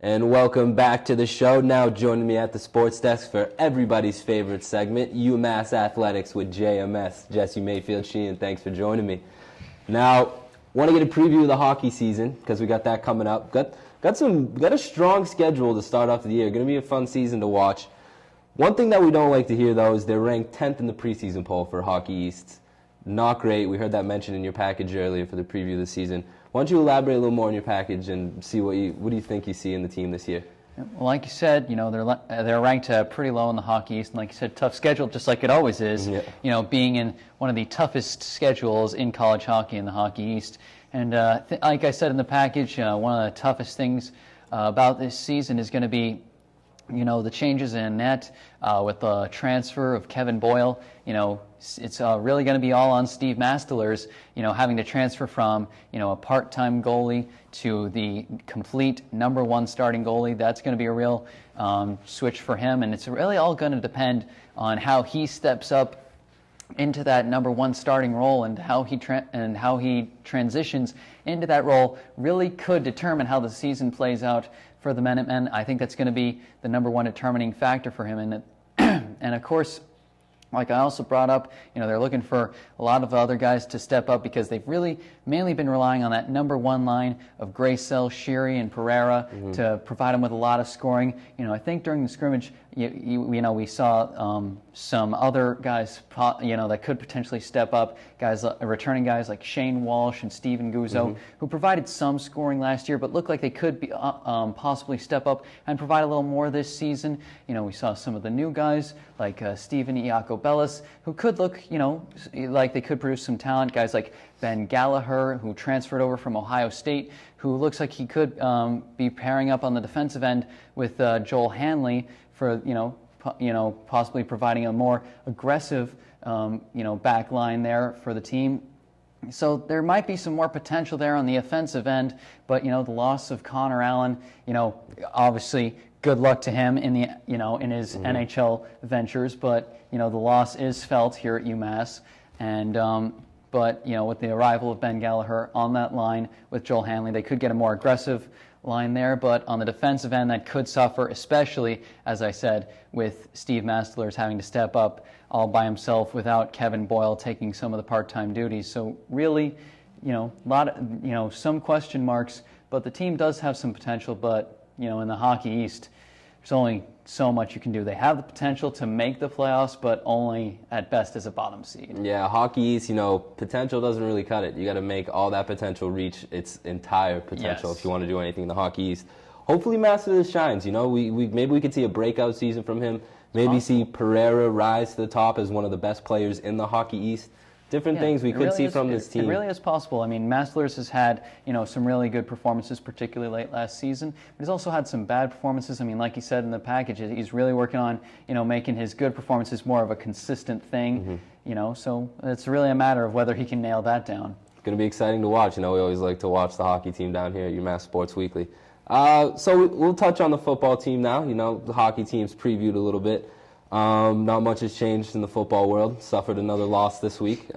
And welcome back to the show. Now joining me at the sports desk for everybody's favorite segment, UMass Athletics with JMS, Jesse Mayfield-Sheehan. Thanks for joining me. Now, want to get a preview of the hockey season because we got that coming up. Got a strong schedule to start off the year. Going to be a fun season to watch. One thing that we don't like to hear, though, is they're ranked 10th in the preseason poll for Hockey East. Not great. We heard that mentioned in your package earlier for the preview of the season. Why don't you elaborate a little more on your package and see what do you think you see in the team this year? Well, like you said, they're ranked pretty low in the Hockey East, and like you said, tough schedule, just like it always is. Yeah. Being in one of the toughest schedules in college hockey in the Hockey East, and like I said in the package, one of the toughest things about this season is going to be, the changes in net with the transfer of Kevin Boyle. It's really going to be all on Steve Mastelers, having to transfer from, a part-time goalie to the complete #1 starting goalie. That's going to be a real switch for him, and it's really all going to depend on how he steps up into that #1 starting role, and how he transitions into that role really could determine how the season plays out for the Minutemen. I think that's going to be the #1 determining factor for him, and of course, like I also brought up, they're looking for a lot of other guys to step up because they've really mainly been relying on that #1 line of Graysell, Sheary, and Pereira to provide them with a lot of scoring. I think during the scrimmage, we saw some other guys, that could potentially step up. Returning guys like Shane Walsh and Steven Guzzo, who provided some scoring last year, but looked like they could be possibly step up and provide a little more this season. We saw some of the new guys like Steven Iacobellis, who could look, like they could produce some talent. Guys like Ben Gallagher, who transferred over from Ohio State, who looks like he could be pairing up on the defensive end with Joel Hanley for, possibly providing a more aggressive, back line there for the team. So there might be some more potential there on the offensive end, but, the loss of Connor Allen, obviously good luck to him in the, in his NHL ventures, but, the loss is felt here at UMass, and, but, with the arrival of Ben Gallagher on that line with Joel Hanley, they could get a more aggressive line there, but on the defensive end, that could suffer, especially, as I said, with Steve Mastelers having to step up all by himself without Kevin Boyle taking some of the part-time duties. So really, some question marks, but the team does have some potential, but, in the Hockey East, there's only so much you can do. They have the potential to make the playoffs, but only at best as a bottom seed. Yeah, Hockey East, potential doesn't really cut it. You got to make all that potential reach its entire potential if you want to do anything in the Hockey East. Hopefully Mastelers shines. Maybe we could see a breakout season from him. Maybe see Pereira rise to the top as one of the best players in the Hockey East. Different things we could see from this team. It really is possible. I mean, Mastelers has had, some really good performances, particularly late last season. But he's also had some bad performances. I mean, like he said in the package, he's really working on, making his good performances more of a consistent thing. So it's really a matter of whether he can nail that down. It's going to be exciting to watch. We always like to watch the hockey team down here at UMass Sports Weekly. So we'll touch on the football team now. The hockey team's previewed a little bit. Not much has changed in the football world. Suffered another loss this week.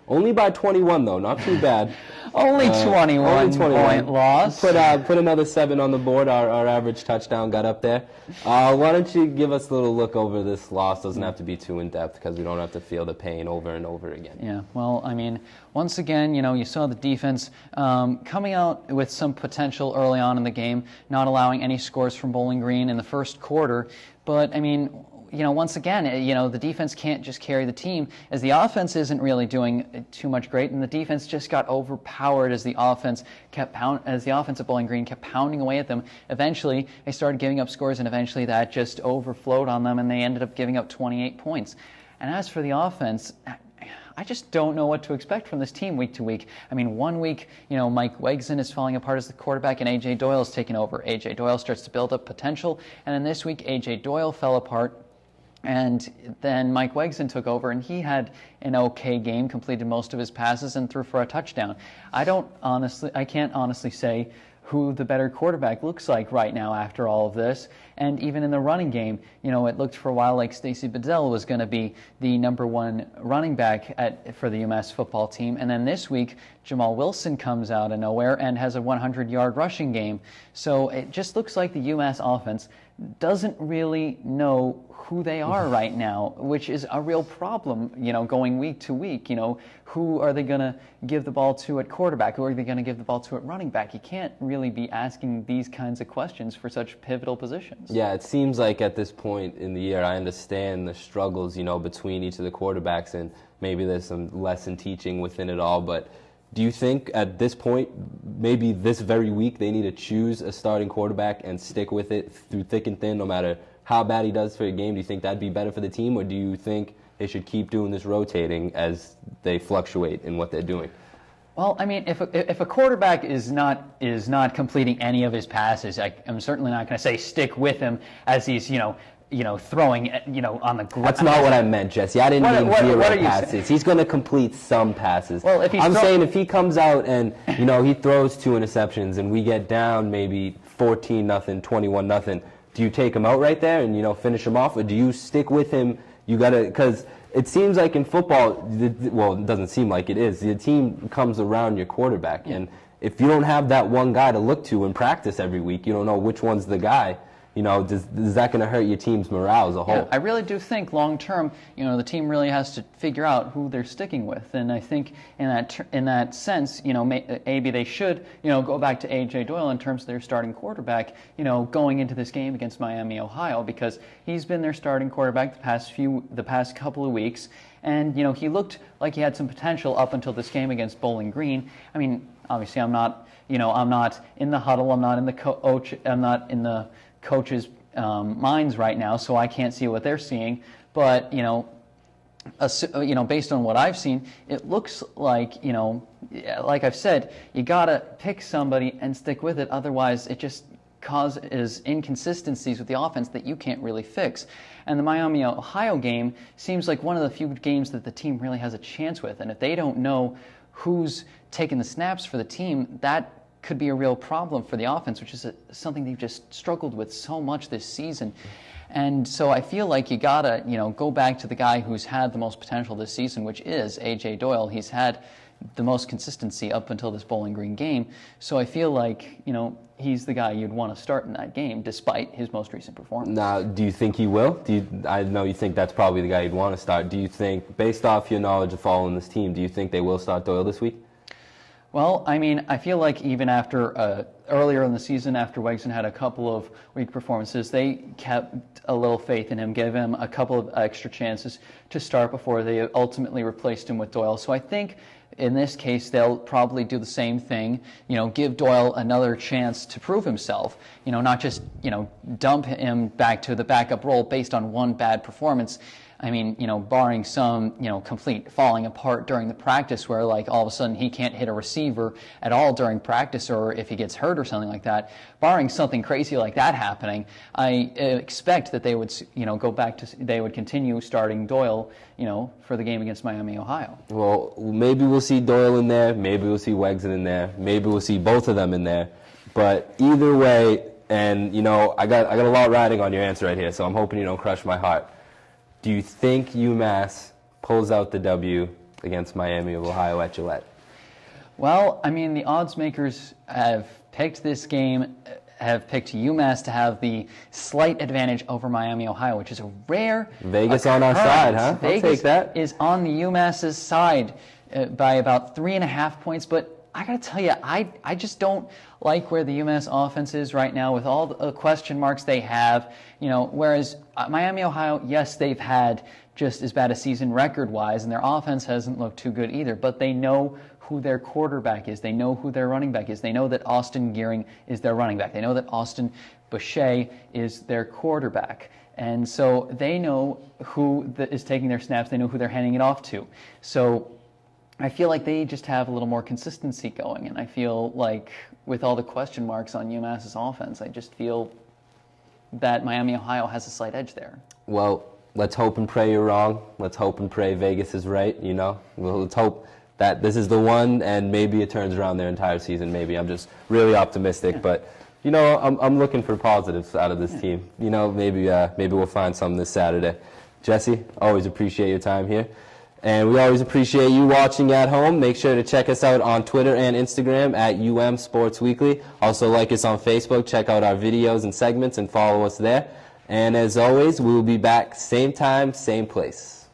Only by 21, though. Not too bad. only 21 point loss. Put another 7 on the board. Our average touchdown got up there. Why don't you give us a little look over this loss? Doesn't have to be too in-depth because we don't have to feel the pain over and over again. Yeah, well, I mean, once again, you saw the defense coming out with some potential early on in the game, not allowing any scores from Bowling Green in the first quarter. But, I mean, once again, the defense can't just carry the team, as the offense isn't really doing too much great, and the defense just got overpowered as the offense of Bowling Green kept pounding away at them. Eventually, they started giving up scores, and eventually that just overflowed on them, and they ended up giving up 28 points. And as for the offense, I just don't know what to expect from this team week to week. I mean, one week, Mike Wegson is falling apart as the quarterback, and A.J. Doyle is taking over. A.J. Doyle starts to build up potential, and then this week, A.J. Doyle fell apart. And then Mike Wegson took over, and he had an okay game, completed most of his passes, and threw for a touchdown. I can't honestly say who the better quarterback looks like right now after all of this. And even in the running game, it looked for a while like Stacy Biddell was going to be the #1 running back for the UMass football team. And then this week, Jamal Wilson comes out of nowhere and has a 100-yard rushing game. So it just looks like the UMass offense doesn't really know who they are right now, which is a real problem, going week to week. Who are they going to give the ball to at quarterback? Who are they going to give the ball to at running back? You can't really be asking these kinds of questions for such pivotal positions. Yeah, it seems like at this point in the year, I understand the struggles, between each of the quarterbacks, and maybe there's some lesson teaching within it all, but do you think at this point, maybe this very week, they need to choose a starting quarterback and stick with it through thick and thin, no matter how bad he does for a game? Do you think that'd be better for the team, or do you think they should keep doing this rotating as they fluctuate in what they're doing? Well, I mean, if a quarterback is not completing any of his passes, I'm certainly not going to say stick with him as he's throwing on the ground. That's not what I meant, Jesse. I didn't mean zero passes. He's going to complete some passes. Well, I'm saying if he comes out and he throws 2 interceptions and we get down maybe 14-0, 21-0, do you take him out right there and finish him off, or do you stick with him? You got to, because it seems like in football, well, it doesn't seem like it is. The team comes around your quarterback, and if you don't have that one guy to look to in practice every week, you don't know which one's the guy. Is that going to hurt your team's morale as a whole? Yeah, I really do think long term, the team really has to figure out who they're sticking with, and I think in that sense, maybe they should, go back to A.J. Doyle in terms of their starting quarterback, going into this game against Miami, Ohio, because he's been their starting quarterback the past couple of weeks, and he looked like he had some potential up until this game against Bowling Green. I mean, obviously, I'm not in the huddle, I'm not in the coaches' minds right now, so I can't see what they're seeing. But based on what I've seen, it looks like like I've said, you gotta pick somebody and stick with it. Otherwise, it just causes inconsistencies with the offense that you can't really fix. And the Miami, Ohio game seems like one of the few games that the team really has a chance with. And if they don't know who's taking the snaps for the team, that could be a real problem for the offense, which is something they've just struggled with so much this season. And so I feel like you gotta, go back to the guy who's had the most potential this season, which is A.J. Doyle. He's had the most consistency up until this Bowling Green game. So I feel like, he's the guy you'd want to start in that game, despite his most recent performance. Now, do you think he will? I know you think that's probably the guy you'd want to start. Do you think, based off your knowledge of following this team, do you think they will start Doyle this week? Well, I mean, I feel like even after earlier in the season, after Wegson had a couple of weak performances, they kept a little faith in him, gave him a couple of extra chances to start before they ultimately replaced him with Doyle. So I think in this case, they'll probably do the same thing, give Doyle another chance to prove himself, not just, dump him back to the backup role based on one bad performance. I mean, barring some, complete falling apart during the practice where, like, all of a sudden he can't hit a receiver at all during practice, or if he gets hurt or something like that, barring something crazy like that happening, I expect that they would, they would continue starting Doyle, for the game against Miami, Ohio. Well, maybe we'll see Doyle in there, maybe we'll see Wegson in there, maybe we'll see both of them in there, but either way, and, I got a lot riding on your answer right here, so I'm hoping you don't crush my heart. Do you think UMass pulls out the W against Miami of Ohio at Gillette? Well, I mean, the odds makers have picked this game, have picked UMass to have the slight advantage over Miami, Ohio, which is a rare Vegas on our side, huh? I'll take that. Vegas is on the UMass's side by about 3.5 points, but I got to tell you, I just don't like where the UMass offense is right now with all the question marks they have. Whereas Miami, Ohio, yes, they've had just as bad a season record-wise, and their offense hasn't looked too good either, but they know who their quarterback is. They know who their running back is. They know that Austin Gearing is their running back. They know that Austin Boucher is their quarterback. And so they know who is taking their snaps. They know who they're handing it off to. So I feel like they just have a little more consistency going, and I feel like with all the question marks on UMass's offense, I just feel that Miami, Ohio has a slight edge there. Well, let's hope and pray you're wrong. Let's hope and pray Vegas is right, Let's hope that this is the one, and maybe it turns around their entire season. Maybe I'm just really optimistic, but you know, I'm looking for positives out of this team. You know, maybe we'll find something this Saturday. Jesse, always appreciate your time here. And we always appreciate you watching at home. Make sure to check us out on Twitter and Instagram at Sports Weekly. Also like us on Facebook. Check out our videos and segments and follow us there. And as always, we will be back same time, same place.